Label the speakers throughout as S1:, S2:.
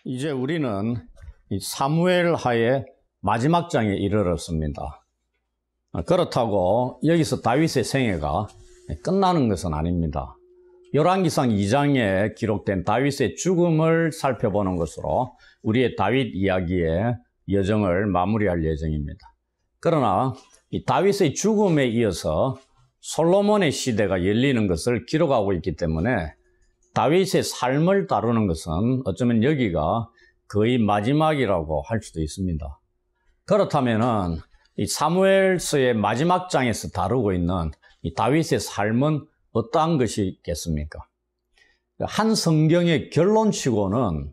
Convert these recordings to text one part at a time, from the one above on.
S1: 이제 우리는 이 사무엘 하의 마지막 장에 이르렀습니다. 그렇다고 여기서 다윗의 생애가 끝나는 것은 아닙니다. 열왕기상 2장에 기록된 다윗의 죽음을 살펴보는 것으로 우리의 다윗 이야기의 여정을 마무리할 예정입니다. 그러나 이 다윗의 죽음에 이어서 솔로몬의 시대가 열리는 것을 기록하고 있기 때문에 다윗의 삶을 다루는 것은 어쩌면 여기가 거의 마지막이라고 할 수도 있습니다. 그렇다면은 이 사무엘서의 마지막 장에서 다루고 있는 이 다윗의 삶은 어떠한 것이겠습니까? 한 성경의 결론치고는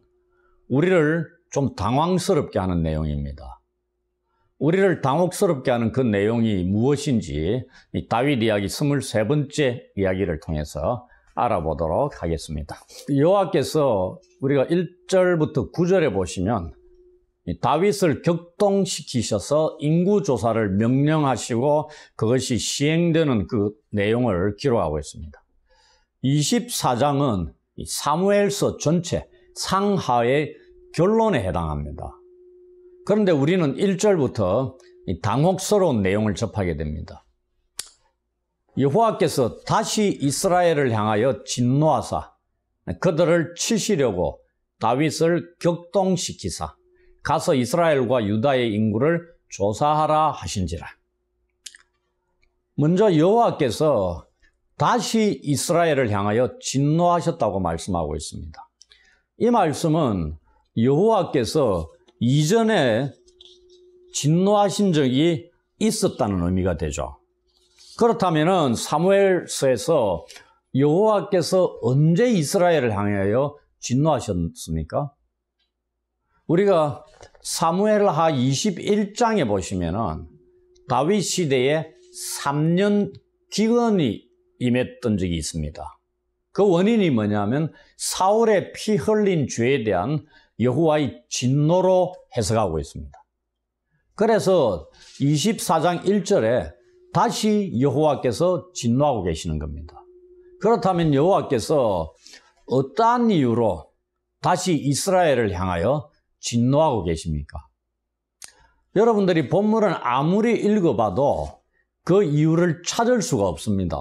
S1: 우리를 좀 당황스럽게 하는 내용입니다. 우리를 당혹스럽게 하는 그 내용이 무엇인지 이 다윗 이야기 23번째 이야기를 통해서 알아보도록 하겠습니다. 여호와께서 우리가 1절부터 9절에 보시면 다윗을 격동시키셔서 인구조사를 명령하시고 그것이 시행되는 그 내용을 기록하고 있습니다. 24장은 사무엘서 전체 상하의 결론에 해당합니다. 그런데 우리는 1절부터 당혹스러운 내용을 접하게 됩니다. 여호와께서 다시 이스라엘을 향하여 진노하사 그들을 치시려고 다윗을 격동시키사 가서 이스라엘과 유다의 인구를 조사하라 하신지라. 먼저 여호와께서 다시 이스라엘을 향하여 진노하셨다고 말씀하고 있습니다. 이 말씀은 여호와께서 이전에 진노하신 적이 있었다는 의미가 되죠. 그렇다면 사무엘서에서 여호와께서 언제 이스라엘을 향하여 진노하셨습니까? 우리가 사무엘하 21장에 보시면은 다윗 시대에 3년 기근이 임했던 적이 있습니다. 그 원인이 뭐냐면 사울의 피 흘린 죄에 대한 여호와의 진노로 해석하고 있습니다. 그래서 24장 1절에 다시 여호와께서 진노하고 계시는 겁니다. 그렇다면 여호와께서 어떠한 이유로 다시 이스라엘을 향하여 진노하고 계십니까? 여러분들이 본문을 아무리 읽어봐도 그 이유를 찾을 수가 없습니다.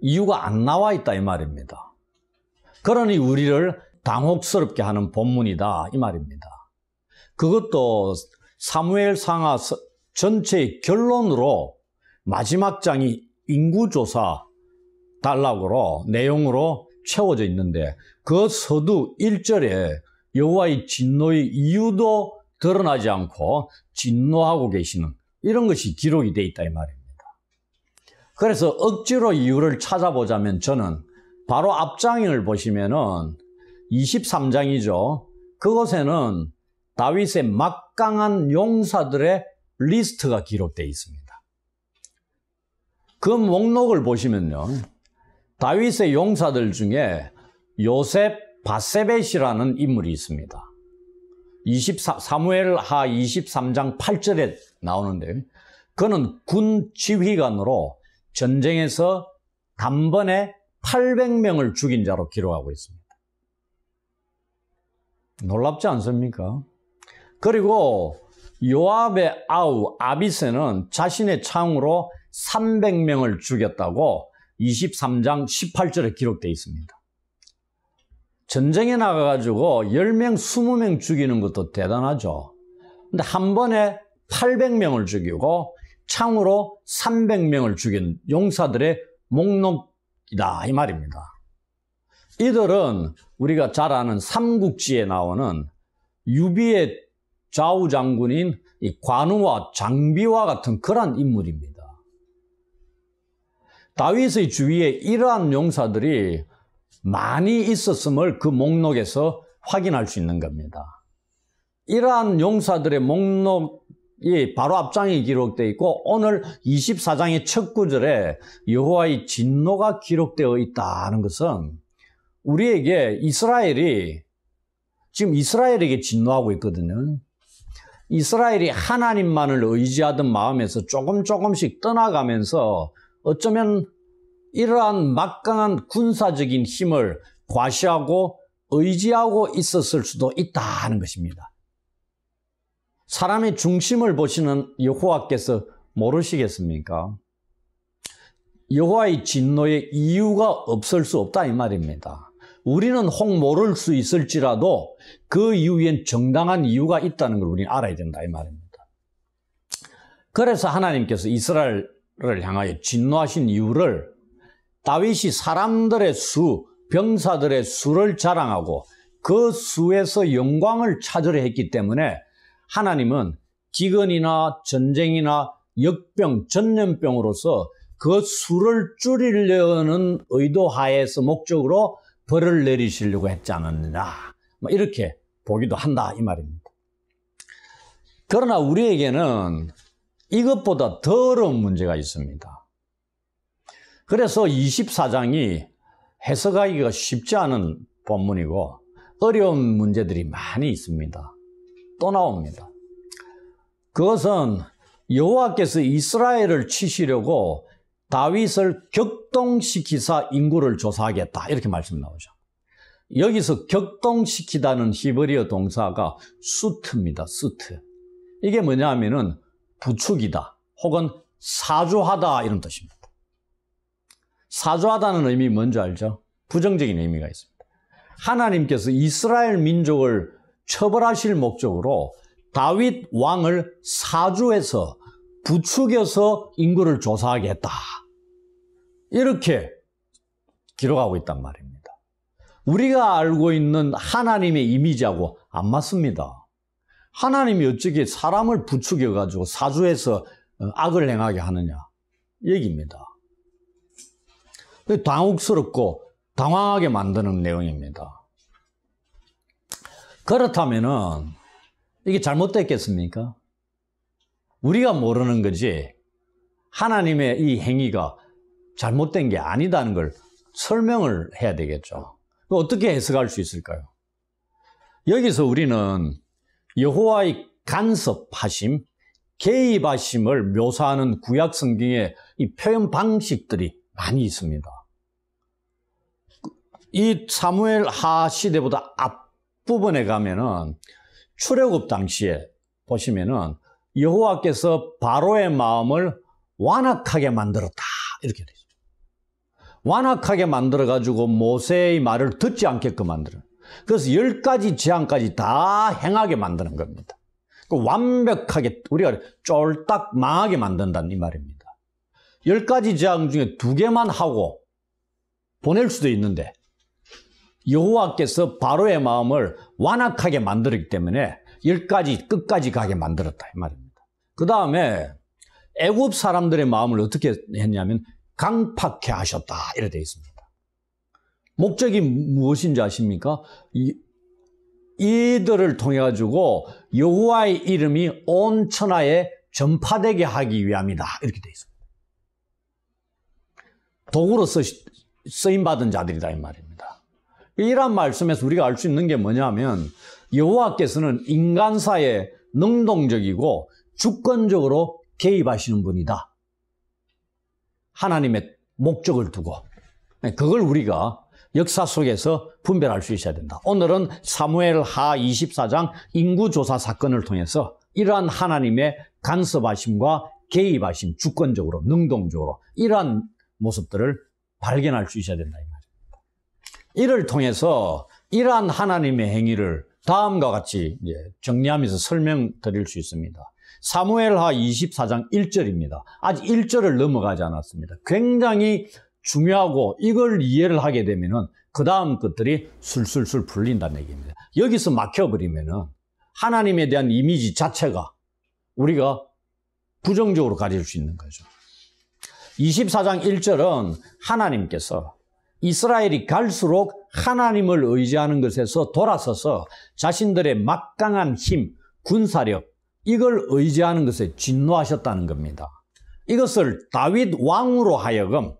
S1: 이유가 안 나와 있다 이 말입니다. 그러니 우리를 당혹스럽게 하는 본문이다 이 말입니다. 그것도 사무엘 상하 전체의 결론으로 마지막 장이 인구조사 단락으로 내용으로 채워져 있는데 그 서두 1절에 여호와의 진노의 이유도 드러나지 않고 진노하고 계시는 이런 것이 기록이 되어 있다 이 말입니다. 그래서 억지로 이유를 찾아보자면 저는 바로 앞장을 보시면은 23장이죠. 그곳에는 다윗의 막강한 용사들의 리스트가 기록되어 있습니다. 그 목록을 보시면요. 다윗의 용사들 중에 요셉 바세벳이라는 인물이 있습니다. 사무엘하 23장 8절에 나오는데 그는 군 지휘관으로 전쟁에서 단번에 800명을 죽인 자로 기록하고 있습니다. 놀랍지 않습니까? 그리고 요압의 아우 아비새는 자신의 창으로 300명을 죽였다고 23장 18절에 기록되어 있습니다. 전쟁에 나가가지고 10명, 20명 죽이는 것도 대단하죠. 근데 한 번에 800명을 죽이고 창으로 300명을 죽인 용사들의 목록이다 이 말입니다. 이들은 우리가 잘 아는 삼국지에 나오는 유비의 좌우 장군인 이 관우와 장비와 같은 그런 인물입니다. 다윗의 주위에 이러한 용사들이 많이 있었음을 그 목록에서 확인할 수 있는 겁니다. 이러한 용사들의 목록이 바로 앞장에 기록되어 있고 오늘 24장의 첫 구절에 여호와의 진노가 기록되어 있다는 것은 우리에게 지금 이스라엘에게 진노하고 있거든요. 이스라엘이 하나님만을 의지하던 마음에서 조금씩 떠나가면서 어쩌면 이러한 막강한 군사적인 힘을 과시하고 의지하고 있었을 수도 있다는 것입니다. 사람의 중심을 보시는 여호와께서 모르시겠습니까? 여호와의 진노에 이유가 없을 수 없다 이 말입니다. 우리는 혹 모를 수 있을지라도 그 이유엔 정당한 이유가 있다는 걸 우리는 알아야 된다 이 말입니다. 그래서 하나님께서 이스라엘을 향하여 진노하신 이유를 다윗이 사람들의 수, 병사들의 수를 자랑하고 그 수에서 영광을 찾으려 했기 때문에 하나님은 기근이나 전쟁이나 역병, 전염병으로서 그 수를 줄이려는 의도 하에서 목적으로 벌을 내리시려고 했지 않았느냐. 이렇게 보기도 한다 이 말입니다. 그러나 우리에게는 이것보다 더 어려운 문제가 있습니다. 그래서 24장이 해석하기가 쉽지 않은 본문이고 어려운 문제들이 많이 있습니다. 또 나옵니다. 그것은 여호와께서 이스라엘을 치시려고 다윗을 격동시키사 인구를 조사하겠다 이렇게 말씀 나오죠. 여기서 격동시키다는 히브리어 동사가 수트입니다. 수트. 이게 뭐냐 하면은 부축이다 혹은 사주하다 이런 뜻입니다. 사주하다는 의미 뭔지 알죠? 부정적인 의미가 있습니다. 하나님께서 이스라엘 민족을 처벌하실 목적으로 다윗 왕을 사주해서 부추겨서 인구를 조사하게 했다. 이렇게 기록하고 있단 말입니다. 우리가 알고 있는 하나님의 이미지하고 안 맞습니다. 하나님이 어떻게 사람을 부추겨가지고 사주해서 악을 행하게 하느냐 얘기입니다. 당혹스럽고 당황하게 만드는 내용입니다. 그렇다면은 이게 잘못됐겠습니까? 우리가 모르는 거지 하나님의 이 행위가 잘못된 게 아니다는 걸 설명을 해야 되겠죠. 어떻게 해석할 수 있을까요? 여기서 우리는 여호와의 간섭하심, 개입하심을 묘사하는 구약 성경의 이 표현 방식들이 많이 있습니다. 이 사무엘 하 시대보다 앞부분에 가면은 출애굽 당시에 보시면은 여호와께서 바로의 마음을 완악하게 만들었다 이렇게 되죠. 완악하게 만들어가지고 모세의 말을 듣지 않게끔 만들어요. 그래서 10가지 재앙까지 다 행하게 만드는 겁니다. 완벽하게 우리가 쫄딱 망하게 만든다는 이 말입니다. 10가지 재앙 중에 2개만 하고 보낼 수도 있는데 여호와께서 바로의 마음을 완악하게 만들었기 때문에 10가지 끝까지 가게 만들었다 이 말입니다. 그 다음에 애굽 사람들의 마음을 어떻게 했냐면 강팍해 하셨다 이렇게 되어 있습니다. 목적이 무엇인지 아십니까? 이들을 통해 가지고 여호와의 이름이 온 천하에 전파되게 하기 위함이다 이렇게 되어 있습니다. 도구로 쓰임받은 자들이다 이 말입니다. 이런 말씀에서 우리가 알 수 있는 게 뭐냐면 여호와께서는 인간사에 능동적이고 주권적으로 개입하시는 분이다. 하나님의 목적을 두고 그걸 우리가 역사 속에서 분별할 수 있어야 된다. 오늘은 사무엘 하 24장 인구조사 사건을 통해서 이러한 하나님의 간섭하심과 개입하심, 주권적으로, 능동적으로 이러한 모습들을 발견할 수 있어야 된다 이 말입니다. 이를 통해서 이러한 하나님의 행위를 다음과 같이 정리하면서 설명드릴 수 있습니다. 사무엘하 24장 1절입니다. 아직 1절을 넘어가지 않았습니다. 굉장히 중요하고 이걸 이해를 하게 되면은 그 다음 것들이 술술술 풀린다는 얘기입니다. 여기서 막혀버리면은 하나님에 대한 이미지 자체가 우리가 부정적으로 가질 수 있는 거죠. 24장 1절은 하나님께서 이스라엘이 갈수록 하나님을 의지하는 것에서 돌아서서 자신들의 막강한 힘, 군사력 이걸 의지하는 것에 진노하셨다는 겁니다. 이것을 다윗 왕으로 하여금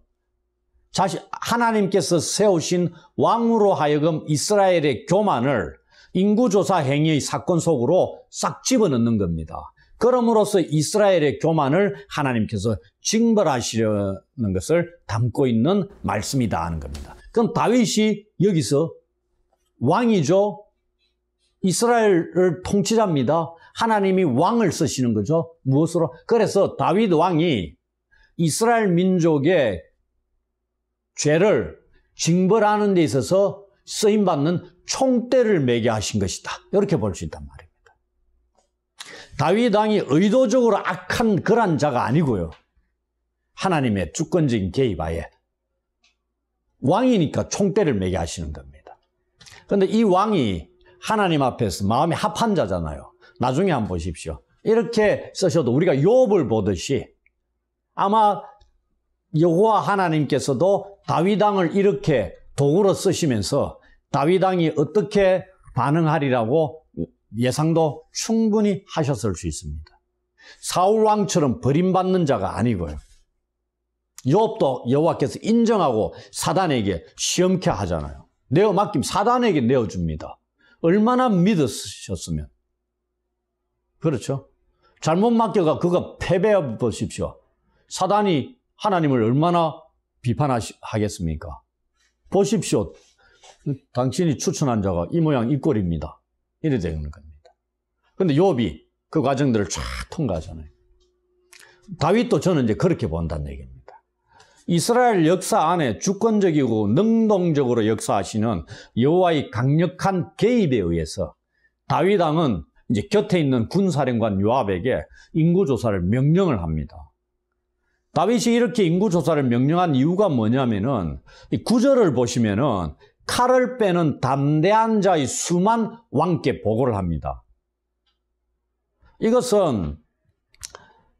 S1: 하나님께서 세우신 왕으로 하여금 이스라엘의 교만을 인구조사 행위의 사건 속으로 싹 집어넣는 겁니다. 그럼으로써 이스라엘의 교만을 하나님께서 징벌하시려는 것을 담고 있는 말씀이다 하는 겁니다. 그럼 다윗이 여기서 왕이죠. 이스라엘을 통치자입니다. 하나님이 왕을 쓰시는 거죠. 무엇으로? 그래서 다윗 왕이 이스라엘 민족의 죄를 징벌하는 데 있어서 쓰임받는 총대를 매게 하신 것이다. 이렇게 볼 수 있단 말입니다. 다윗 왕이 의도적으로 악한 그런 자가 아니고요. 하나님의 주권적인 개입하에 왕이니까 총대를 매게 하시는 겁니다. 그런데 이 왕이 하나님 앞에서 마음이 합한 자잖아요. 나중에 한번 보십시오. 이렇게 쓰셔도 우리가 욥을 보듯이 아마 여호와 하나님께서도 다윗 왕을 이렇게 도구로 쓰시면서 다윗 왕이 어떻게 반응하리라고 예상도 충분히 하셨을 수 있습니다. 사울 왕처럼 버림받는 자가 아니고요. 욥도 여호와께서 인정하고 사단에게 시험케 하잖아요. 내어 맡김 사단에게 내어줍니다. 얼마나 믿으셨으면. 그렇죠? 잘못 맡겨가 그가 패배해 보십시오. 사단이 하나님을 얼마나 비판하겠습니까? 보십시오. 당신이 추천한 자가 이 모양 이 꼴입니다. 이래 되는 겁니다. 그런데 욥이 그 과정들을 쫙 통과하잖아요. 다윗도 저는 이제 그렇게 본다는 얘기입니다. 이스라엘 역사 안에 주권적이고 능동적으로 역사하시는 여호와의 강력한 개입에 의해서 다윗 왕은 이제 곁에 있는 군사령관 요압에게 인구조사를 명령을 합니다. 다윗이 이렇게 인구조사를 명령한 이유가 뭐냐면은 이 구절을 보시면은 칼을 빼는 담대한 자의 수만 왕께 보고를 합니다. 이것은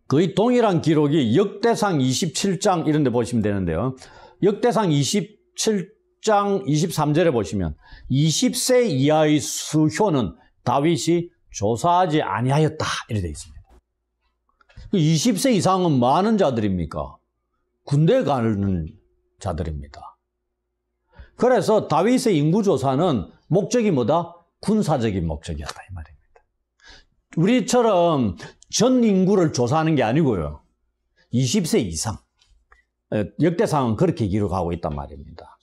S1: 거의 동일한 기록이 역대상 27장 이런 데 보시면 되는데요. 역대상 27장 23절에 보시면 20세 이하의 수효는 다윗이 조사하지 아니하였다 이렇게 되어 있습니다. 20세 이상은 많은 자들입니까? 군대에 가는 자들입니다. 그래서 다윗의 인구조사는 목적이 뭐다? 군사적인 목적이었다 이 말입니다. 우리처럼 전 인구를 조사하는 게 아니고요. 20세 이상. 역대상은 그렇게 기록하고 있단 말입니다.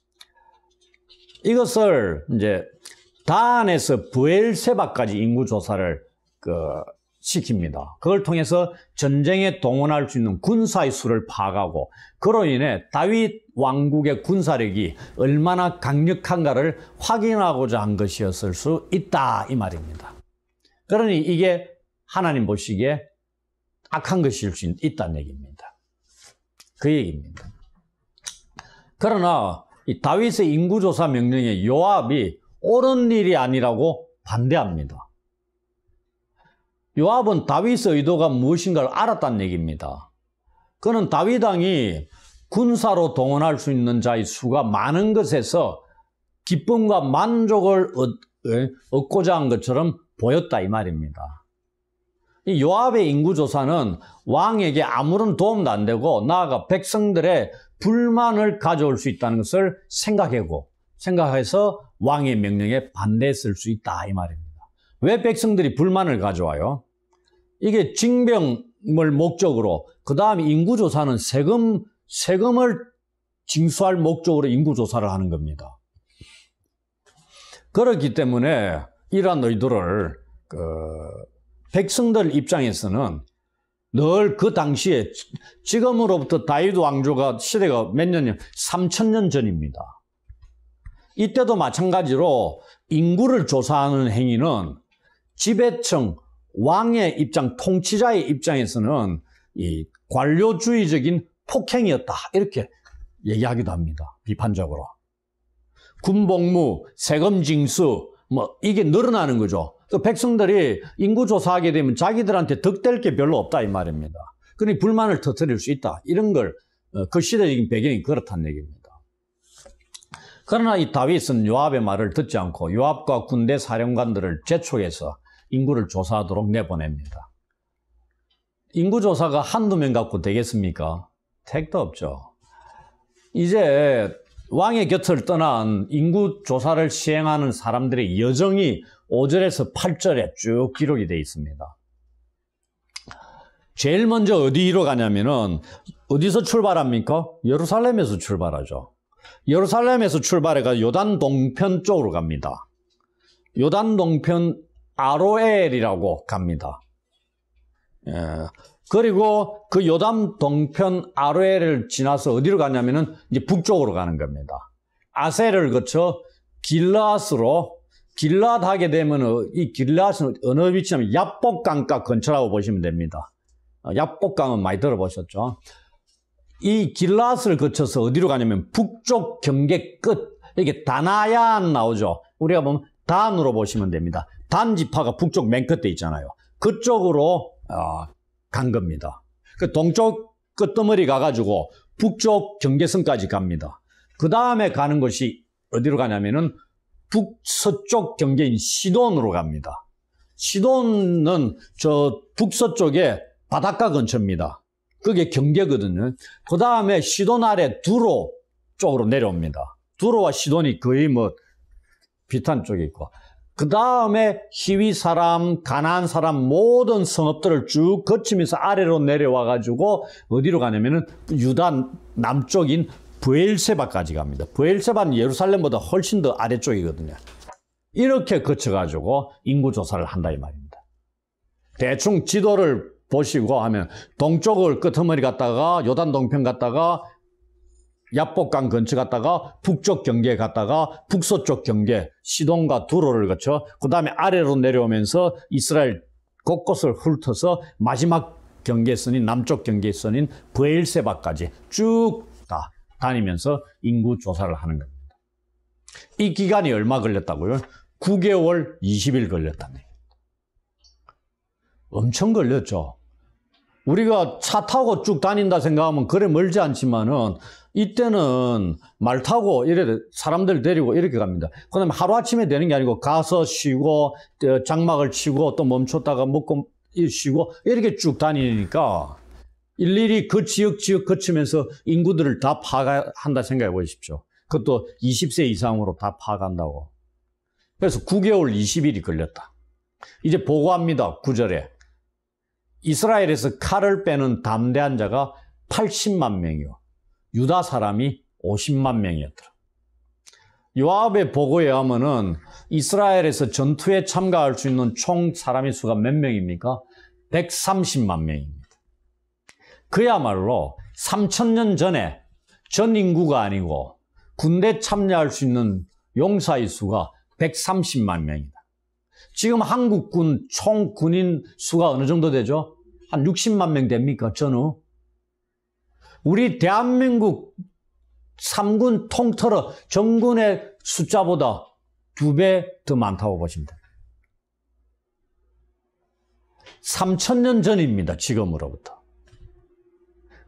S1: 이것을 이제 단에서 브엘세바까지 인구조사를 시킵니다. 그걸 통해서 전쟁에 동원할 수 있는 군사의 수를 파악하고 그로 인해 다윗 왕국의 군사력이 얼마나 강력한가를 확인하고자 한 것이었을 수 있다 이 말입니다. 그러니 이게 하나님 보시기에 악한 것일 수 있다는 얘기입니다. 그 얘기입니다. 그러나 이 다윗의 인구조사 명령에 요압이 옳은 일이 아니라고 반대합니다. 요압은 다윗의 의도가 무엇인가를 알았다는 얘기입니다. 그는 다윗 왕이 군사로 동원할 수 있는 자의 수가 많은 것에서 기쁨과 만족을 얻고자 한 것처럼 보였다 이 말입니다. 이 요압의 인구조사는 왕에게 아무런 도움도 안 되고 나아가 백성들의 불만을 가져올 수 있다는 것을 생각해서 왕의 명령에 반대했을 수 있다 이 말입니다. 왜 백성들이 불만을 가져와요? 이게 징병을 목적으로 그 다음 인구조사는 세금을 징수할 목적으로 인구조사를 하는 겁니다. 그렇기 때문에 이러한 의도를 백성들 입장에서는 늘 그 당시에 지금으로부터 다윗 왕조가 시대가 몇 년이요? 3000년 전입니다. 이때도 마찬가지로 인구를 조사하는 행위는 지배층, 왕의 입장, 통치자의 입장에서는 이 관료주의적인 폭행이었다. 이렇게 얘기하기도 합니다. 비판적으로. 군복무, 세금 징수, 이게 늘어나는 거죠. 그 백성들이 인구조사하게 되면 자기들한테 득될 게 별로 없다 이 말입니다. 그러니 불만을 터뜨릴 수 있다. 이런 걸 그 시대적인 배경이 그렇다는 얘기입니다. 그러나 이 다윗은 요압의 말을 듣지 않고 요압과 군대 사령관들을 재촉해서 인구를 조사하도록 내보냅니다. 인구조사가 한두 명 갖고 되겠습니까? 택도 없죠. 이제 왕의 곁을 떠난 인구조사를 시행하는 사람들의 여정이 5절에서 8절에 쭉 기록이 되어 있습니다. 제일 먼저 어디로 가냐면은 어디서 출발합니까? 예루살렘에서 출발하죠. 예루살렘에서 출발해가 요단 동편 쪽으로 갑니다. 요단 동편 아로엘이라고 갑니다. 그리고 그 요단 동편 아로엘을 지나서 어디로 가냐면은 이제 북쪽으로 가는 겁니다. 아셀을 거쳐 길라앗으로, 길라앗 하게 되면 이 길라앗은 어느 위치냐면 야복강가 근처라고 보시면 됩니다. 야복강은 많이 들어보셨죠? 이 길라앗을 거쳐서 어디로 가냐면 북쪽 경계 끝, 이게 다나얀 나오죠. 우리가 보면 단으로 보시면 됩니다. 단 지파가 북쪽 맨 끝에 있잖아요. 그쪽으로 간 겁니다. 그 동쪽 끝머리 가가지고 북쪽 경계선까지 갑니다. 그 다음에 가는 것이 어디로 가냐면은 북서쪽 경계인 시돈으로 갑니다. 시돈은 저 북서쪽에 바닷가 근처입니다. 그게 경계거든요. 그 다음에 시돈 아래 두로 쪽으로 내려옵니다. 두로와 시돈이 거의 뭐 비슷한 쪽에 있고, 그 다음에 히위 사람, 가나안 사람 모든 성읍들을 쭉 거치면서 아래로 내려와가지고 어디로 가냐면은 유다 남쪽인 브엘세바까지 갑니다. 브엘세바는 예루살렘보다 훨씬 더 아래쪽이거든요. 이렇게 거쳐가지고 인구조사를 한다 이 말입니다. 대충 지도를 보시고 하면 동쪽을 끄트머리 갔다가 요단 동편 갔다가 야복강 근처 갔다가 북쪽 경계 갔다가 북서쪽 경계 시돈과 두로를 거쳐 그 다음에 아래로 내려오면서 이스라엘 곳곳을 훑어서 마지막 경계선인 남쪽 경계선인 브엘세바까지 쭉 다 다니면서 인구 조사를 하는 겁니다. 이 기간이 얼마 걸렸다고요? 9개월 20일 걸렸다는 얘기입니다. 엄청 걸렸죠. 우리가 차 타고 쭉 다닌다 생각하면 그래 멀지 않지만은 이때는 말 타고 이래 사람들 데리고 이렇게 갑니다. 그 다음에 하루아침에 되는 게 아니고 가서 쉬고 장막을 치고 또 멈췄다가 먹고 쉬고 이렇게 쭉 다니니까 일일이 그 지역 거치면서 인구들을 다 파악한다 생각해 보십시오. 그것도 20세 이상으로 다 파악한다고. 그래서 9개월 20일이 걸렸다. 이제 보고합니다. 9절에. 이스라엘에서 칼을 빼는 담대한 자가 80만 명이요. 유다 사람이 50만 명이었더라. 요압의 보고에 의하면은 이스라엘에서 전투에 참가할 수 있는 총 사람의 수가 몇 명입니까? 130만 명입니다. 그야말로 3000년 전에 전 인구가 아니고 군대 참여할 수 있는 용사의 수가 130만 명이다. 지금 한국군 총 군인 수가 어느 정도 되죠? 한 60만 명 됩니까? 전후? 우리 대한민국 3군 통틀어 정군의 숫자보다 2배 더 많다고 보시면 됩니다. 3000년 전입니다. 지금으로부터.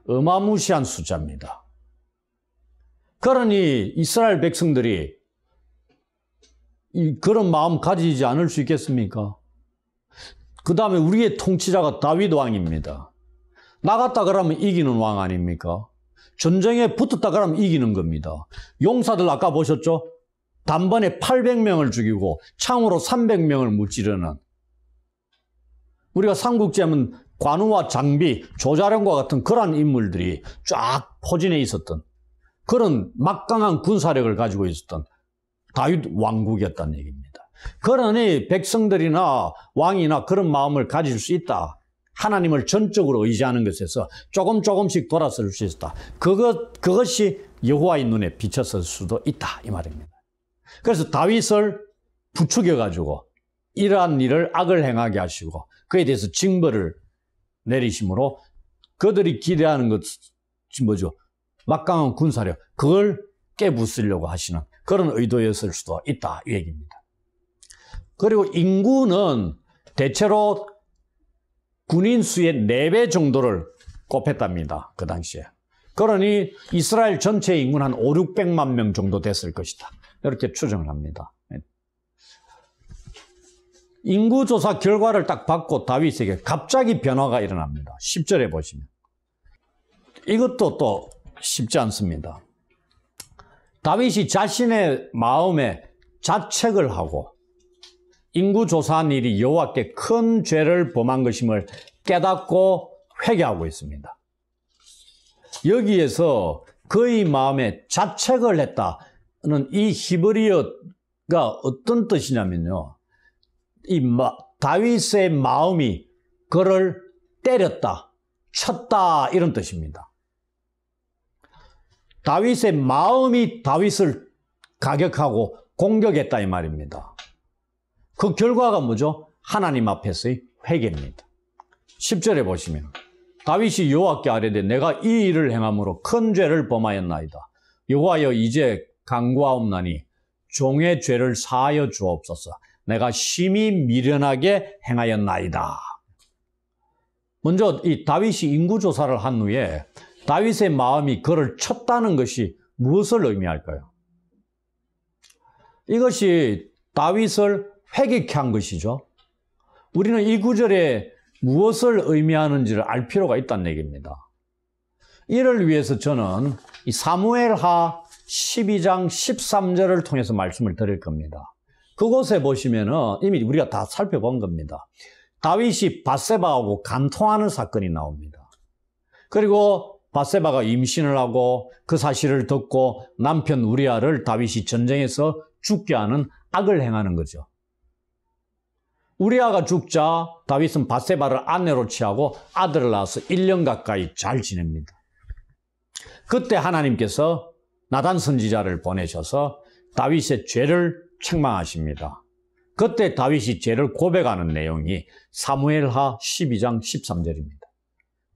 S1: 어마무시한 숫자입니다. 그러니 이스라엘 백성들이 그런 마음 가지지 않을 수 있겠습니까? 그 다음에 우리의 통치자가 다윗 왕입니다. 나갔다 그러면 이기는 왕 아닙니까? 전쟁에 붙었다 그러면 이기는 겁니다. 용사들 아까 보셨죠? 단번에 800명을 죽이고 창으로 300명을 무찌르는, 우리가 삼국지하면 관우와 장비, 조자룡과 같은 그러한 인물들이 쫙 포진해 있었던 그런 막강한 군사력을 가지고 있었던 다윗 왕국이었다는 얘기입니다. 그러니 백성들이나 왕이나 그런 마음을 가질 수 있다. 하나님을 전적으로 의지하는 것에서 조금씩 돌아설 수 있다. 그것이 여호와의 눈에 비쳤을 수도 있다 이 말입니다. 그래서 다윗을 부추겨가지고 이러한 일을 악을 행하게 하시고 그에 대해서 징벌을 내리심으로 그들이 기대하는 것이 뭐죠? 막강한 군사력, 그걸 깨부수려고 하시는 그런 의도였을 수도 있다 이 얘기입니다. 그리고 인구는 대체로 군인 수의 4배 정도를 곱했답니다. 그 당시에. 그러니 이스라엘 전체 인구는 한 500~600만 명 정도 됐을 것이다. 이렇게 추정을 합니다. 인구조사 결과를 딱 받고 다윗에게 갑자기 변화가 일어납니다. 10절에 보시면. 이것도 또 쉽지 않습니다. 다윗이 자신의 마음에 자책을 하고 인구조사한 일이 여호와께 큰 죄를 범한 것임을 깨닫고 회개하고 있습니다. 여기에서 그의 마음에 자책을 했다는 이 히브리어가 어떤 뜻이냐면요. 다윗의 마음이 그를 때렸다, 쳤다 이런 뜻입니다. 다윗의 마음이 다윗을 가격하고 공격했다 이 말입니다. 그 결과가 뭐죠? 하나님 앞에서의 회개입니다. 10절에 보시면 다윗이 여호와께 아뢰되 내가 이 일을 행함으로 큰 죄를 범하였나이다. 여호와여 이제 간구하옵나니 종의 죄를 사하여 주옵소서. 내가 심히 미련하게 행하였나이다. 먼저 이 다윗이 인구조사를 한 후에 다윗의 마음이 그를 쳤다는 것이 무엇을 의미할까요? 이것이 다윗을 회개케 한 것이죠. 우리는 이 구절에 무엇을 의미하는지를 알 필요가 있다는 얘기입니다. 이를 위해서 저는 이 사무엘하 12장 13절을 통해서 말씀을 드릴 겁니다. 그곳에 보시면은 이미 우리가 다 살펴본 겁니다. 다윗이 밧세바하고 간통하는 사건이 나옵니다. 그리고 밧세바가 임신을 하고 그 사실을 듣고 남편 우리아를 다윗이 전쟁에서 죽게 하는 악을 행하는 거죠. 우리아가 죽자 다윗은 밧세바를 아내로 취하고 아들을 낳아서 1년 가까이 잘 지냅니다. 그때 하나님께서 나단 선지자를 보내셔서 다윗의 죄를 책망하십니다. 그때 다윗이 죄를 고백하는 내용이 사무엘하 12장 13절입니다.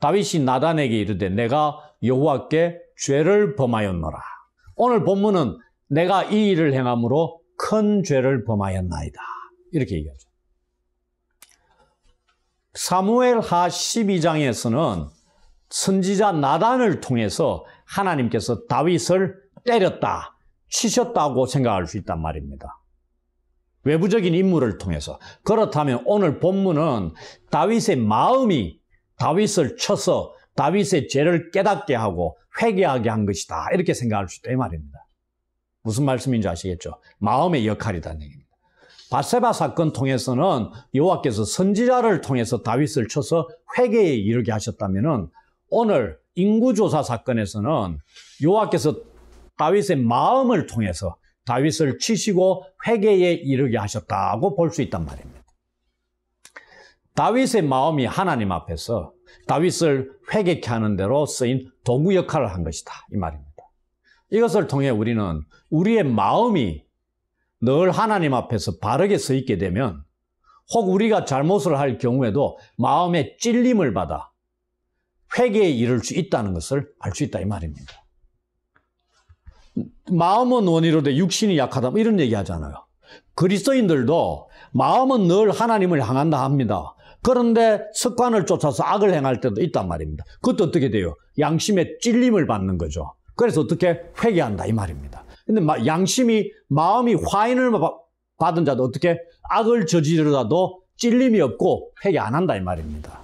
S1: 다윗이 나단에게 이르되 내가 여호와께 죄를 범하였노라. 오늘 본문은 내가 이 일을 행함으로 큰 죄를 범하였나이다. 이렇게 얘기하죠. 사무엘하 12장에서는 선지자 나단을 통해서 하나님께서 다윗을 때렸다, 치셨다고 생각할 수 있단 말입니다. 외부적인 인물을 통해서. 그렇다면 오늘 본문은 다윗의 마음이 다윗을 쳐서 다윗의 죄를 깨닫게 하고 회개하게 한 것이다. 이렇게 생각할 수 있다 이 말입니다. 무슨 말씀인지 아시겠죠? 마음의 역할이라는 얘기입니다. 밧세바 사건 통해서는 여호와께서 선지자를 통해서 다윗을 쳐서 회개에 이르게 하셨다면은 오늘 인구조사 사건에서는 여호와께서 다윗의 마음을 통해서 다윗을 치시고 회개에 이르게 하셨다고 볼 수 있단 말입니다. 다윗의 마음이 하나님 앞에서 다윗을 회개케 하는 대로 쓰인 도구 역할을 한 것이다 이 말입니다. 이것을 통해 우리는 우리의 마음이 늘 하나님 앞에서 바르게 서 있게 되면 혹 우리가 잘못을 할 경우에도 마음의 찔림을 받아 회개에 이를 수 있다는 것을 알 수 있다 이 말입니다. 마음은 원이로되 육신이 약하다 이런 얘기 하잖아요. 그리스도인들도 마음은 늘 하나님을 향한다 합니다. 그런데 습관을 쫓아서 악을 행할 때도 있단 말입니다. 그것도 어떻게 돼요? 양심의 찔림을 받는 거죠. 그래서 어떻게 회개한다 이 말입니다. 근데 양심이 마음이 화인을 받은 자도 어떻게 악을 저지르다도 찔림이 없고 회개 안 한다 이 말입니다.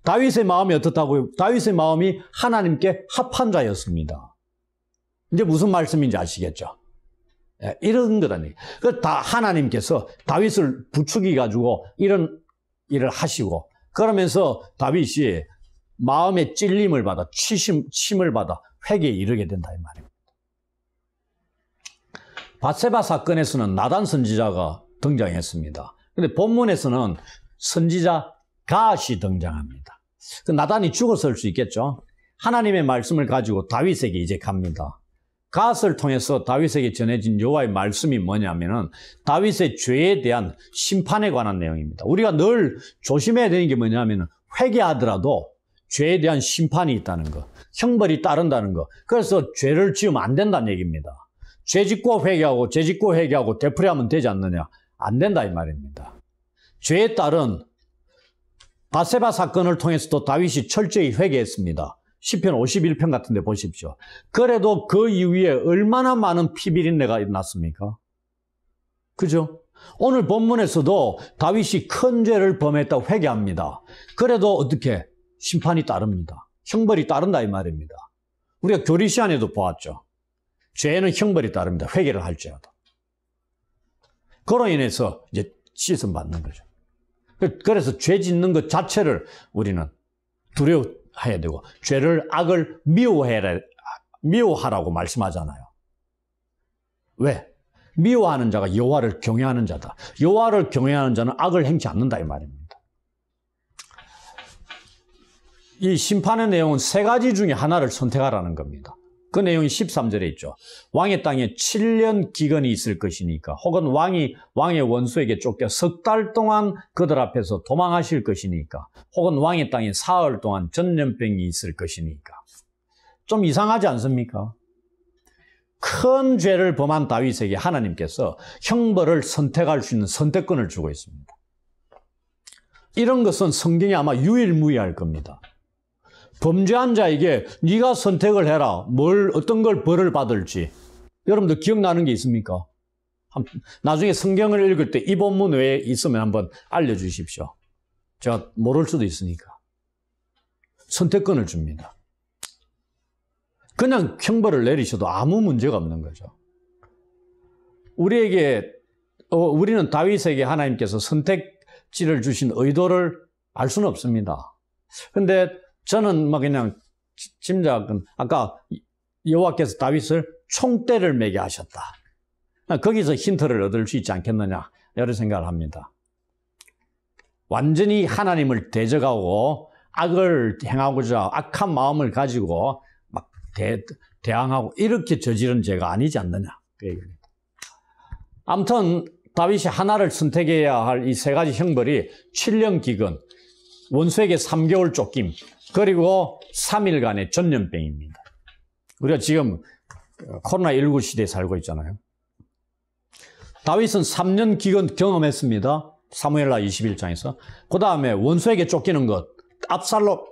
S1: 다윗의 마음이 어떻다고요? 다윗의 마음이 하나님께 합한 자였습니다. 이제 무슨 말씀인지 아시겠죠? 예, 이런 거라는 얘기예요. 그 다 하나님께서 다윗을 부추기 가지고 이런 일을 하시고 그러면서 다윗이 마음의 찔림을 받아 침을 받아 회개에 이르게 된다 이 말입니다. 밧세바 사건에서는 나단 선지자가 등장했습니다. 그런데 본문에서는 선지자 갓이 등장합니다. 그 나단이 죽었을 수 있겠죠. 하나님의 말씀을 가지고 다윗에게 이제 갑니다. 갓을 통해서 다윗에게 전해진 여호와의 말씀이 뭐냐면은 다윗의 죄에 대한 심판에 관한 내용입니다. 우리가 늘 조심해야 되는 게 뭐냐면은 회개하더라도 죄에 대한 심판이 있다는 거, 형벌이 따른다는 거. 그래서 죄를 지으면 안 된다는 얘기입니다. 죄 짓고 회개하고 죄 짓고 회개하고 되풀이하면 되지 않느냐? 안 된다 이 말입니다. 죄에 따른 밧세바 사건을 통해서도 다윗이 철저히 회개했습니다. 시편 51편 같은 데 보십시오. 그래도 그 이후에 얼마나 많은 피비린내가 났습니까? 그죠? 오늘 본문에서도 다윗이 큰 죄를 범했다고 회개합니다. 그래도 어떻게? 심판이 따릅니다. 형벌이 따른다 이 말입니다. 우리가 교리 시간에도 보았죠. 죄는 형벌이 따릅니다. 회개를 할지라도. 그로 인해서 이제 씻음 받는 거죠. 그래서 죄 짓는 것 자체를 우리는 두려워해야 되고 죄를 악을 미워하라고 말씀하잖아요. 왜? 미워하는 자가 여호와를 경외하는 자다. 여호와를 경외하는 자는 악을 행치 않는다 이 말입니다. 이 심판의 내용은 세 가지 중에 하나를 선택하라는 겁니다. 그 내용이 13절에 있죠. 왕의 땅에 7년 기근이 있을 것이니까 혹은 왕이 왕의 원수에게 쫓겨 석 달 동안 그들 앞에서 도망하실 것이니까 혹은 왕의 땅에 사흘 동안 전염병이 있을 것이니까. 좀 이상하지 않습니까? 큰 죄를 범한 다윗에게 하나님께서 형벌을 선택할 수 있는 선택권을 주고 있습니다. 이런 것은 성경이 아마 유일무이할 겁니다. 범죄한 자에게 네가 선택을 해라. 어떤 걸 벌을 받을지. 여러분들 기억나는 게 있습니까? 나중에 성경을 읽을 때 이 본문 외에 있으면 한번 알려주십시오. 제가 모를 수도 있으니까. 선택권을 줍니다. 그냥 형벌을 내리셔도 아무 문제가 없는 거죠. 우리는 다윗에게 하나님께서 선택지를 주신 의도를 알 수는 없습니다. 근데 저는 그냥 짐작은 아까 여호와께서 다윗을 총대를 매게 하셨다. 거기서 힌트를 얻을 수 있지 않겠느냐 이런 생각을 합니다. 완전히 하나님을 대적하고 악을 행하고자 악한 마음을 가지고 막 대항하고 이렇게 저지른 죄가 아니지 않느냐 그 얘기입니다. 아무튼 다윗이 하나를 선택해야 할 이 세 가지 형벌이 7년 기근, 원수에게 3개월 쫓김, 그리고 3일간의 전염병입니다. 우리가 지금 코로나19 시대에 살고 있잖아요. 다윗은 3년 기근 경험했습니다. 사무엘하 21장에서. 그 다음에 원수에게 쫓기는 것,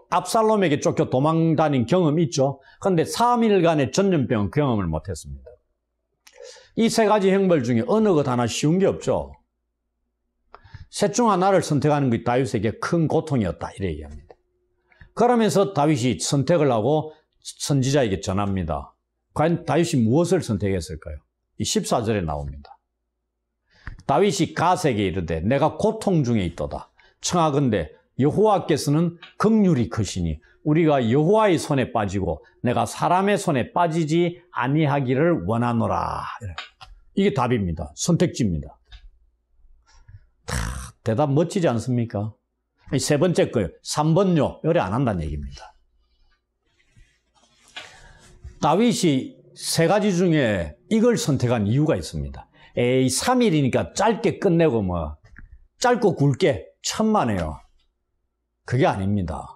S1: 압살롬에게 쫓겨 도망 다닌 경험이 있죠. 그런데 3일간의 전염병은 경험을 못했습니다. 이 세 가지 형벌 중에 어느 것 하나 쉬운 게 없죠. 셋 중 하나를 선택하는 것이 다윗에게 큰 고통이었다 이래 얘기합니다. 그러면서 다윗이 선택을 하고 선지자에게 전합니다. 과연 다윗이 무엇을 선택했을까요? 이 14절에 나옵니다. 다윗이 갓에게 이르되 내가 고통 중에 있도다. 청하건대 여호와께서는 긍휼이 크시니 우리가 여호와의 손에 빠지고 내가 사람의 손에 빠지지 아니하기를 원하노라. 이게 답입니다. 선택지입니다. 대답 멋지지 않습니까? 세 번째 거요. 3번요. 요래 안 한다는 얘기입니다. 다윗이 세 가지 중에 이걸 선택한 이유가 있습니다. 3일이니까 짧게 끝내고 짧고 굵게 천만에요. 그게 아닙니다.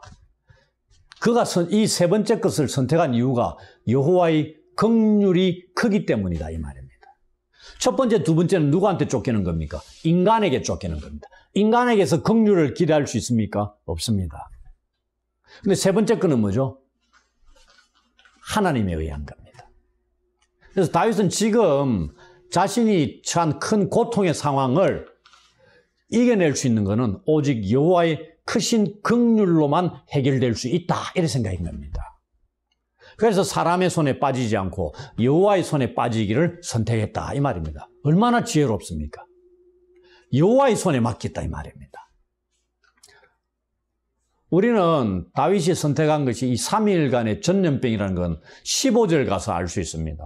S1: 그가 이 세 번째 것을 선택한 이유가 여호와의 긍휼이 크기 때문이다 이 말입니다. 첫 번째, 두 번째는 누구한테 쫓기는 겁니까? 인간에게 쫓기는 겁니다. 인간에게서 긍휼을 기대할 수 있습니까? 없습니다. 근데 세 번째 거는 뭐죠? 하나님에 의한 겁니다. 그래서 다윗은 지금 자신이 처한 큰 고통의 상황을 이겨낼 수 있는 것은 오직 여호와의 크신 긍휼로만 해결될 수 있다 이런 생각인 겁니다. 그래서 사람의 손에 빠지지 않고 여호와의 손에 빠지기를 선택했다 이 말입니다. 얼마나 지혜롭습니까? 여호와의 손에 맡겼다 이 말입니다. 우리는 다윗이 선택한 것이 이 3일간의 전염병이라는 건 15절 가서 알 수 있습니다.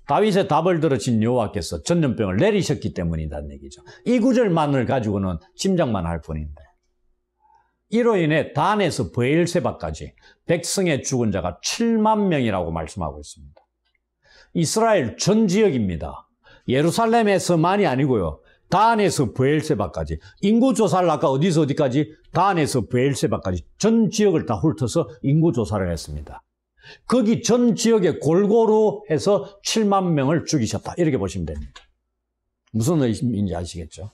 S1: 다윗의 답을 들으신 여호와께서 전염병을 내리셨기 때문이라는 얘기죠. 이 구절만을 가지고는 짐작만 할 뿐인데 이로 인해 단에서 브엘세바까지 백성의 죽은 자가 7만 명이라고 말씀하고 있습니다. 이스라엘 전 지역입니다. 예루살렘에서만이 아니고요. 단에서 브엘세바까지 인구조사를 아까 어디서 어디까지? 단에서 브엘세바까지 전 지역을 다 훑어서 인구조사를 했습니다. 거기 전 지역에 골고루 해서 7만 명을 죽이셨다. 이렇게 보시면 됩니다. 무슨 의미인지 아시겠죠?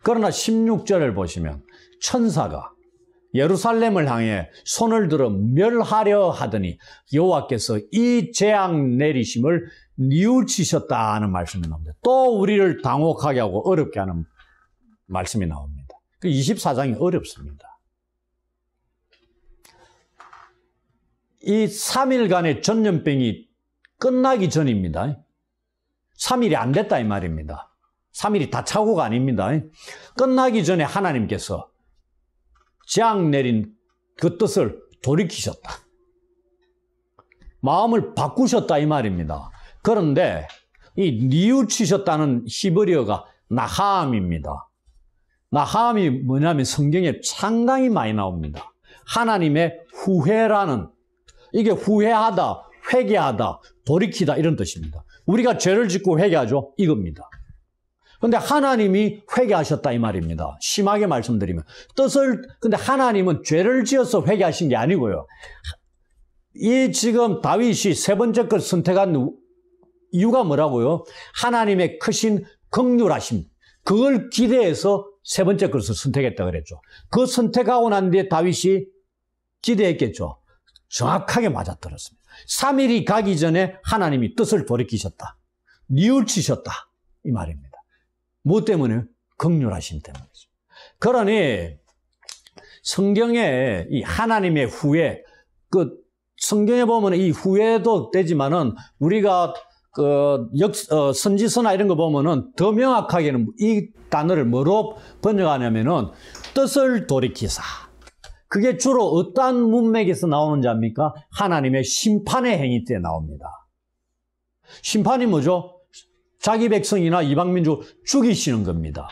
S1: 그러나 16절을 보시면 천사가 예루살렘을 향해 손을 들어 멸하려 하더니 여호와께서 이 재앙 내리심을 뉘우치셨다 하는 말씀이 나옵니다. 또 우리를 당혹하게 하고 어렵게 하는 말씀이 나옵니다. 그 24장이 어렵습니다. 이 3일간의 전염병이 끝나기 전입니다. 3일이 안 됐다 이 말입니다. 3일이 다 차고가 아닙니다. 끝나기 전에 하나님께서 재앙 내린 그 뜻을 돌이키셨다. 마음을 바꾸셨다 이 말입니다. 그런데 이 뉘우치셨다는 히브리어가 나하암입니다. 나하암이 뭐냐면 성경에 상당히 많이 나옵니다. 하나님의 후회라는, 이게 후회하다, 회개하다, 돌이키다 이런 뜻입니다. 우리가 죄를 짓고 회개하죠? 이겁니다. 근데 하나님이 회개하셨다 이 말입니다. 심하게 말씀드리면. 근데 하나님은 죄를 지어서 회개하신 게 아니고요. 이 지금 다윗이 세 번째 걸 선택한 이유가 뭐라고요? 하나님의 크신 긍휼하심. 그걸 기대해서 세 번째 것을 선택했다 그랬죠. 그 선택하고 난 뒤에 다윗이 기대했겠죠. 정확하게 맞아떨었습니다. 3일이 가기 전에 하나님이 뜻을 돌이키셨다. 뉘우치셨다. 이 말입니다. 뭐 때문에? 긍휼하심 때문이죠. 그러니 성경에 이 하나님의 후회, 성경에 보면 이 후회도 되지만은 우리가 선지서나 이런 거 보면은 더 명확하게는 이 단어를 뭐로 번역하냐면은 뜻을 돌이키사. 그게 주로 어떠한 문맥에서 나오는지 압니까? 하나님의 심판의 행위 때 나옵니다. 심판이 뭐죠? 자기 백성이나 이방민족 죽이시는 겁니다.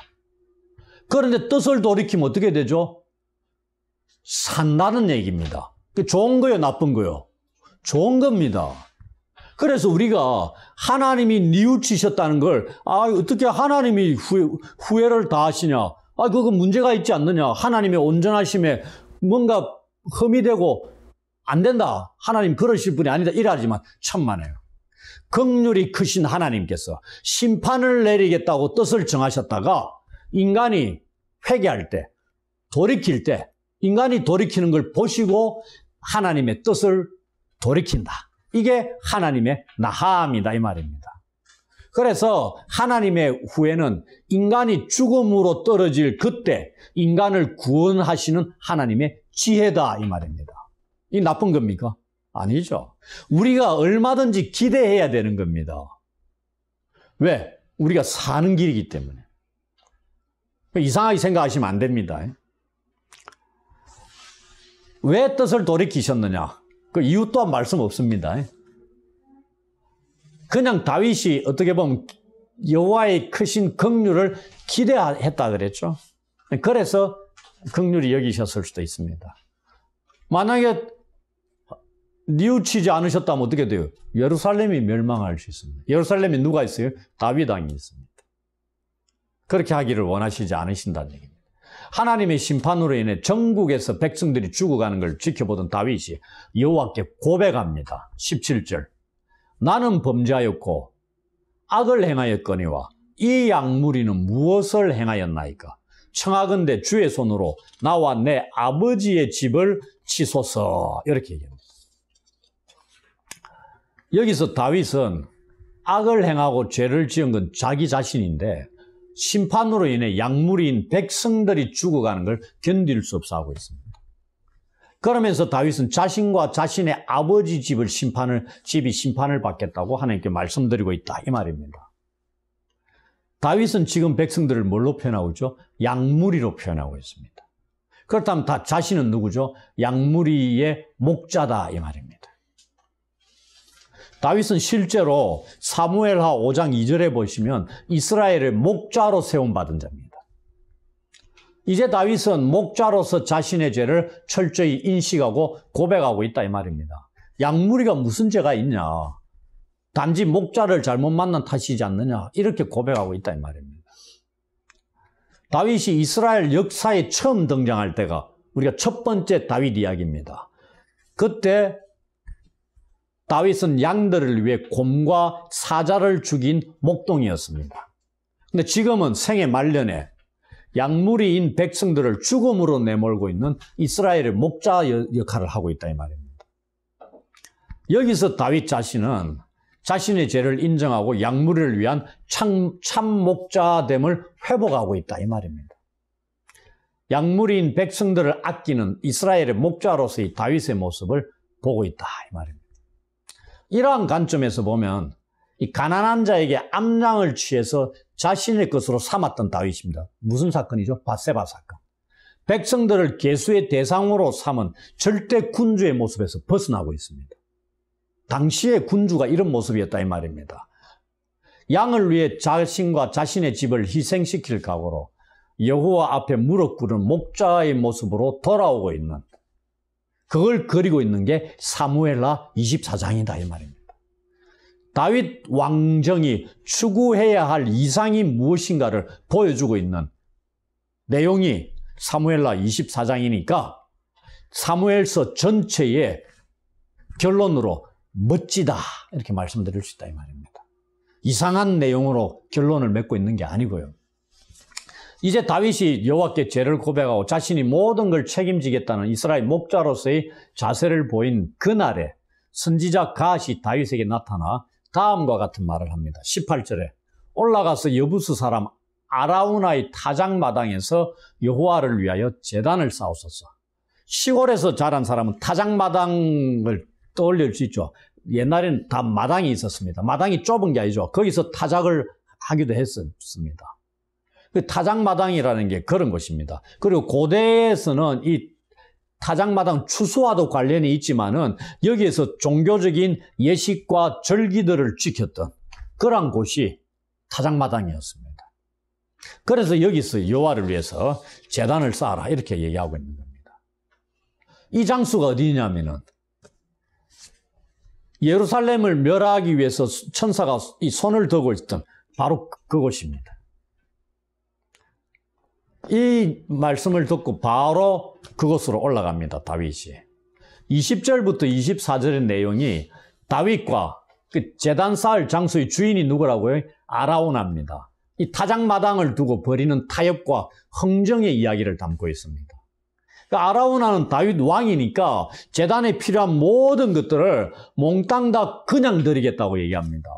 S1: 그런데 뜻을 돌이키면 어떻게 되죠? 산다는 얘기입니다. 좋은 거요, 나쁜 거요? 좋은 겁니다. 그래서 우리가 하나님이 뉘우치셨다는 걸, 어떻게 하나님이 후회를 다 하시냐? 그거 문제가 있지 않느냐? 하나님의 온전하심에 뭔가 흠이 되고 안 된다. 하나님 그러실 분이 아니다. 이러지만 천만에요. 긍휼이 크신 하나님께서 심판을 내리겠다고 뜻을 정하셨다가 인간이 회개할 때, 돌이킬 때, 인간이 돌이키는 걸 보시고 하나님의 뜻을 돌이킨다. 이게 하나님의 나하암이다 이 말입니다. 그래서 하나님의 후회는 인간이 죽음으로 떨어질 그때 인간을 구원하시는 하나님의 지혜다 이 말입니다. 이 나쁜 겁니까? 아니죠. 우리가 얼마든지 기대해야 되는 겁니다. 왜? 우리가 사는 길이기 때문에. 이상하게 생각하시면 안 됩니다. 왜 뜻을 돌이키셨느냐? 그 이유 또한 말씀 없습니다. 그냥 다윗이 어떻게 보면 여호와의 크신 긍휼을 기대했다 그랬죠. 그래서 긍휼히 여기셨을 수도 있습니다. 만약에 뉘우치지 않으셨다면 어떻게 돼요? 예루살렘이 멸망할 수 있습니다. 예루살렘에 누가 있어요? 다윗 왕이 있습니다. 그렇게 하기를 원하시지 않으신다는 얘기입니다. 하나님의 심판으로 인해 전국에서 백성들이 죽어가는 걸 지켜보던 다윗이 여호와께 고백합니다. 17절. 나는 범죄하였고 악을 행하였거니와 이 양무리는 무엇을 행하였나이까? 청하건대 주의 손으로 나와 내 아버지의 집을 치소서. 이렇게 얘기합니다. 여기서 다윗은 악을 행하고 죄를 지은 건 자기 자신인데 심판으로 인해 양무리인 백성들이 죽어가는 걸 견딜 수 없어 하고 있습니다. 그러면서 다윗은 자신과 자신의 아버지 집이 심판을 받겠다고 하나님께 말씀드리고 있다 이 말입니다. 다윗은 지금 백성들을 뭘로 표현하고 있죠? 양무리로 표현하고 있습니다. 그렇다면 자신은 누구죠? 양무리의 목자다 이 말입니다. 다윗은 실제로 사무엘하 5장 2절에 보시면 이스라엘의 목자로 세움받은 자입니다. 이제 다윗은 목자로서 자신의 죄를 철저히 인식하고 고백하고 있다 이 말입니다. 양무리가 무슨 죄가 있냐? 단지 목자를 잘못 만난 탓이지 않느냐? 이렇게 고백하고 있다 이 말입니다. 다윗이 이스라엘 역사에 처음 등장할 때가 우리가 첫 번째 다윗 이야기입니다. 그때 다윗은 양들을 위해 곰과 사자를 죽인 목동이었습니다. 근데 지금은 생애 말년에 양무리인 백성들을 죽음으로 내몰고 있는 이스라엘의 목자 역할을 하고 있다 이 말입니다. 여기서 다윗 자신은 자신의 죄를 인정하고 양무리를 위한 참 목자됨을 회복하고 있다 이 말입니다. 양무리인 백성들을 아끼는 이스라엘의 목자로서의 다윗의 모습을 보고 있다 이 말입니다. 이러한 관점에서 보면 이 가난한 자에게 암양을 취해서 자신의 것으로 삼았던 다윗입니다. 무슨 사건이죠? 밧세바 사건. 백성들을 계수의 대상으로 삼은 절대 군주의 모습에서 벗어나고 있습니다. 당시의 군주가 이런 모습이었다 이 말입니다. 양을 위해 자신과 자신의 집을 희생시킬 각오로 여호와 앞에 무릎 꿇은 목자의 모습으로 돌아오고 있는, 그걸 그리고 있는 게 사무엘하 24장이다 이 말입니다. 다윗 왕정이 추구해야 할 이상이 무엇인가를 보여주고 있는 내용이 사무엘하 24장이니까 사무엘서 전체의 결론으로 멋지다 이렇게 말씀드릴 수 있다 이 말입니다. 이상한 내용으로 결론을 맺고 있는 게 아니고요. 이제 다윗이 여호와께 죄를 고백하고 자신이 모든 걸 책임지겠다는 이스라엘 목자로서의 자세를 보인 그날에 선지자 갓이 다윗에게 나타나 다음과 같은 말을 합니다. 18절에 올라가서 여부스 사람 아라우나의 타작마당에서 여호와를 위하여 제단을 쌓으소서. 시골에서 자란 사람은 타작마당을 떠올릴 수 있죠. 옛날에는 다 마당이 있었습니다. 마당이 좁은 게 아니죠. 거기서 타작을 하기도 했습니다. 그 타작마당이라는 게 그런 것입니다. 그리고 고대에서는 이 타작마당 추수와도 관련이 있지만은 여기에서 종교적인 예식과 절기들을 지켰던 그런 곳이 타작마당이었습니다. 그래서 여기서 여호와를 위해서 제단을 쌓아라 이렇게 얘기하고 있는 겁니다. 이 장소가 어디냐면은 예루살렘을 멸하기 위해서 천사가 이 손을 들고 있던 바로 그곳입니다. 이 말씀을 듣고 바로 그곳으로 올라갑니다. 다윗이. 20절부터 24절의 내용이 다윗과 그 제단 쌓을 장소의 주인이 누구라고요? 아라우나입니다. 이 타작마당을 두고 벌이는 타협과 흥정의 이야기를 담고 있습니다. 그러니까 아라우나는 다윗 왕이니까 제단에 필요한 모든 것들을 몽땅 다 그냥 드리겠다고 얘기합니다.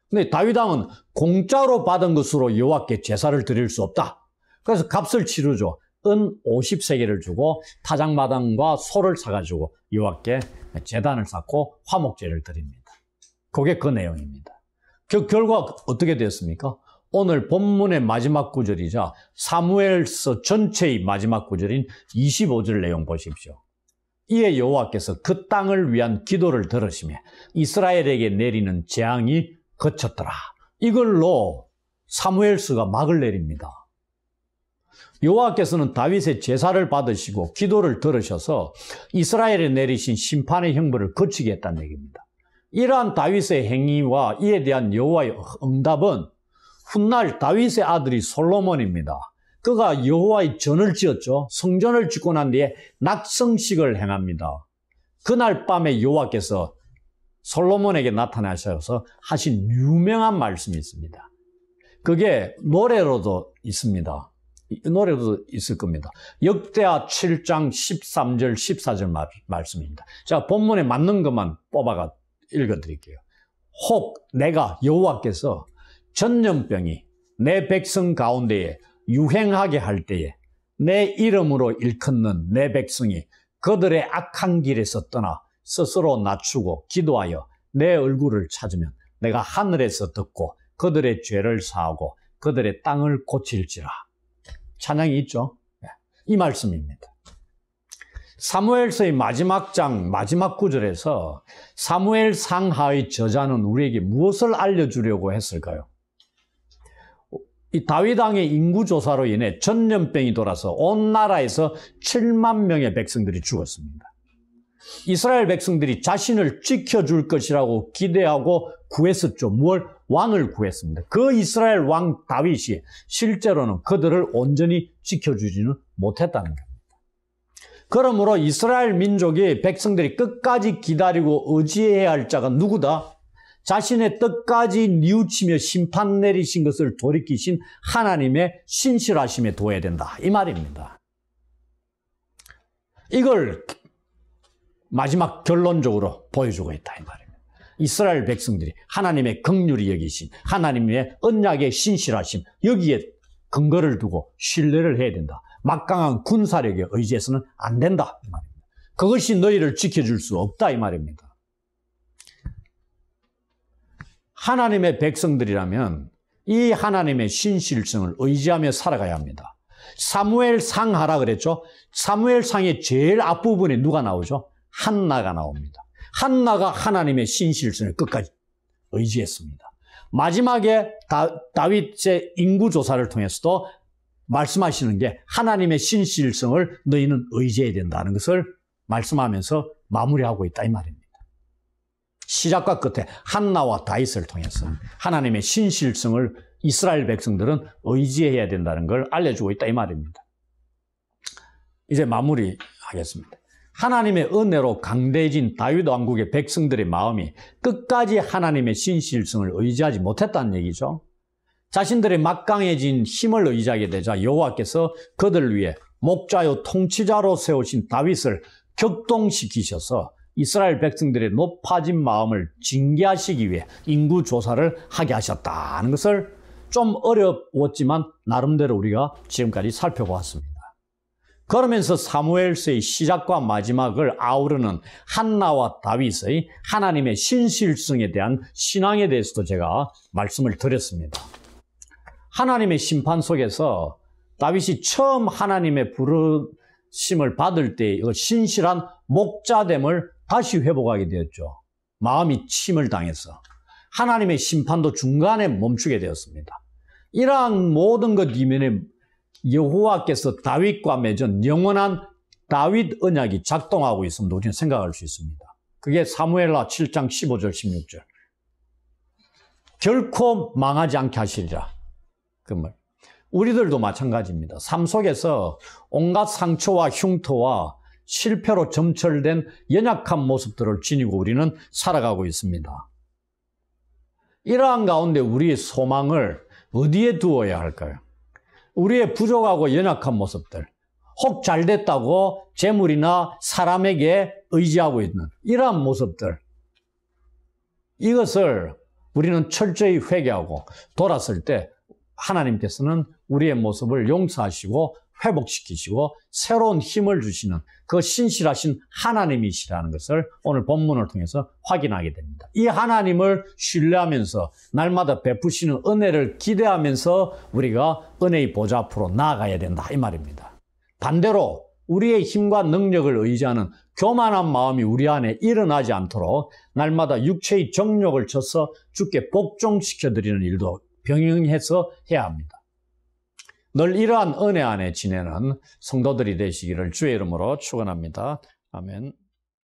S1: 근데 다윗 왕은 공짜로 받은 것으로 여호와께 제사를 드릴 수 없다. 그래서 값을 치르죠. 은 50세겔을 주고 타작마당과 소를 사가지고 여호와께 제단을 쌓고 화목제를 드립니다. 그게 그 내용입니다. 그 결과 어떻게 되었습니까? 오늘 본문의 마지막 구절이자 사무엘서 전체의 마지막 구절인 25절 내용 보십시오. 이에 여호와께서 그 땅을 위한 기도를 들으시며 이스라엘에게 내리는 재앙이 그쳤더라. 이걸로 사무엘서가 막을 내립니다. 여호와께서는 다윗의 제사를 받으시고 기도를 들으셔서 이스라엘에 내리신 심판의 형벌을 거치게 했다는 얘기입니다. 이러한 다윗의 행위와 이에 대한 여호와의 응답은 훗날 다윗의 아들이 솔로몬입니다. 그가 여호와의 전을 지었죠. 성전을 짓고 난 뒤에 낙성식을 행합니다. 그날 밤에 여호와께서 솔로몬에게 나타나셔서 하신 유명한 말씀이 있습니다. 그게 노래로도 있습니다. 노래도 있을 겁니다. 역대하 7장 13절 14절 말씀입니다. 제가 본문에 맞는 것만 뽑아가 읽어드릴게요. 혹 내가 여호와께서 전염병이 내 백성 가운데에 유행하게 할 때에 내 이름으로 일컫는 내 백성이 그들의 악한 길에서 떠나 스스로 낮추고 기도하여 내 얼굴을 찾으면 내가 하늘에서 듣고 그들의 죄를 사하고 그들의 땅을 고칠지라. 찬양이 있죠? 이 말씀입니다. 사무엘서의 마지막 장 마지막 구절에서 사무엘 상하의 저자는 우리에게 무엇을 알려주려고 했을까요? 이 다윗 왕의 인구조사로 인해 전염병이 돌아서 온 나라에서 7만 명의 백성들이 죽었습니다. 이스라엘 백성들이 자신을 지켜줄 것이라고 기대하고 구했었죠. 무엇? 왕을 구했습니다. 그 이스라엘 왕 다윗이 실제로는 그들을 온전히 지켜주지는 못했다는 겁니다. 그러므로 이스라엘 민족이 백성들이 끝까지 기다리고 의지해야 할 자가 누구다? 자신의 뜻까지 뉘우치며 심판 내리신 것을 돌이키신 하나님의 신실하심에 둬야 된다. 이 말입니다. 이걸 마지막 결론적으로 보여주고 있다. 이 말입니다. 이스라엘 백성들이 하나님의 긍휼히 여기신 하나님의 언약의 신실하심 여기에 근거를 두고 신뢰를 해야 된다. 막강한 군사력에 의지해서는 안 된다. 이 말입니다. 그것이 너희를 지켜줄 수 없다. 이 말입니다. 하나님의 백성들이라면 이 하나님의 신실성을 의지하며 살아가야 합니다. 사무엘상하라 그랬죠? 사무엘상의 제일 앞부분에 누가 나오죠? 한나가 나옵니다. 한나가 하나님의 신실성을 끝까지 의지했습니다. 마지막에 다윗의 인구조사를 통해서도 말씀하시는 게 하나님의 신실성을 너희는 의지해야 된다는 것을 말씀하면서 마무리하고 있다 이 말입니다. 시작과 끝에 한나와 다윗을 통해서 하나님의 신실성을 이스라엘 백성들은 의지해야 된다는 걸 알려주고 있다 이 말입니다. 이제 마무리하겠습니다. 하나님의 은혜로 강대해진 다윗 왕국의 백성들의 마음이 끝까지 하나님의 신실성을 의지하지 못했다는 얘기죠. 자신들의 막강해진 힘을 의지하게 되자 여호와께서 그들을 위해 목자요 통치자로 세우신 다윗을 격동시키셔서 이스라엘 백성들의 높아진 마음을 징계하시기 위해 인구조사를 하게 하셨다는 것을 좀 어려웠지만 나름대로 우리가 지금까지 살펴보았습니다. 그러면서 사무엘서의 시작과 마지막을 아우르는 한나와 다윗의 하나님의 신실성에 대한 신앙에 대해서도 제가 말씀을 드렸습니다. 하나님의 심판 속에서 다윗이 처음 하나님의 부르심을 받을 때의 신실한 목자됨을 다시 회복하게 되었죠. 마음이 침을 당해서 하나님의 심판도 중간에 멈추게 되었습니다. 이러한 모든 것 이면에 여호와께서 다윗과 맺은 영원한 다윗 언약이 작동하고 있음도 우리는 생각할 수 있습니다. 그게 사무엘하 7장 15절 16절. 결코 망하지 않게 하시리라. 그 말. 우리들도 마찬가지입니다. 삶 속에서 온갖 상처와 흉터와 실패로 점철된 연약한 모습들을 지니고 우리는 살아가고 있습니다. 이러한 가운데 우리의 소망을 어디에 두어야 할까요? 우리의 부족하고 연약한 모습들, 혹 잘됐다고 재물이나 사람에게 의지하고 있는 이러한 모습들, 이것을 우리는 철저히 회개하고 돌았을 때 하나님께서는 우리의 모습을 용서하시고 회복시키시고 새로운 힘을 주시는 그 신실하신 하나님이시라는 것을 오늘 본문을 통해서 확인하게 됩니다. 이 하나님을 신뢰하면서 날마다 베푸시는 은혜를 기대하면서 우리가 은혜의 보좌 앞으로 나아가야 된다 이 말입니다. 반대로 우리의 힘과 능력을 의지하는 교만한 마음이 우리 안에 일어나지 않도록 날마다 육체의 정욕을 쳐서 주께 복종시켜드리는 일도 병행해서 해야 합니다. 늘 이러한 은혜 안에 지내는 성도들이 되시기를 주의 이름으로 축원합니다. 아멘.